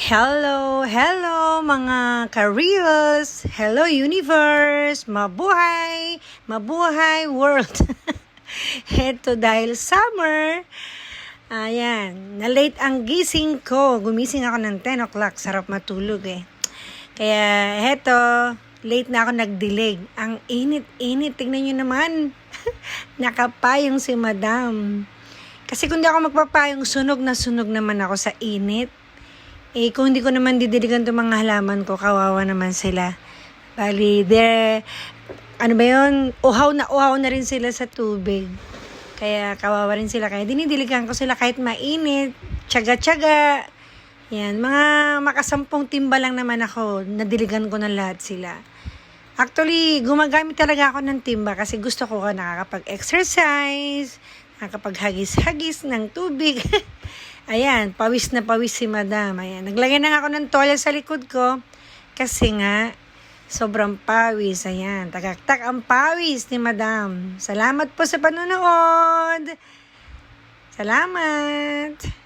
Hello, hello mga ka-reels. Hello universe. Mabuhay, mabuhay world. Heto dahil summer. Ayan, na-late ang gising ko. Gumising ako ng 10 o'clock. Sarap matulog eh. Kaya heto, late na ako nagdilig. Ang init-init. Tingnan nyo naman. Nakapayong si madam. Kasi kung di ako magpapayong, sunog naman ako sa init. Kung hindi ko naman didiligan itong mga halaman ko, kawawa naman sila. Bali, uhaw na rin sila sa tubig. Kaya kawawa rin sila. Kaya dinidiligan ko sila kahit mainit, tiyaga-tiyaga. Yan, mga makasampung timba lang naman ako, nadiligan ko na lahat sila. Actually, gumagamit talaga ako ng timba kasi gusto ko nakakapag-exercise, nakakapag-hagis-hagis ng tubig. Ayan, pawis na pawis si madam. Ayan, naglagay na ako ng towel sa likod ko kasi nga, sobrang pawis. Ayan, tagaktak ang pawis ni madam. Salamat po sa panonood. Salamat.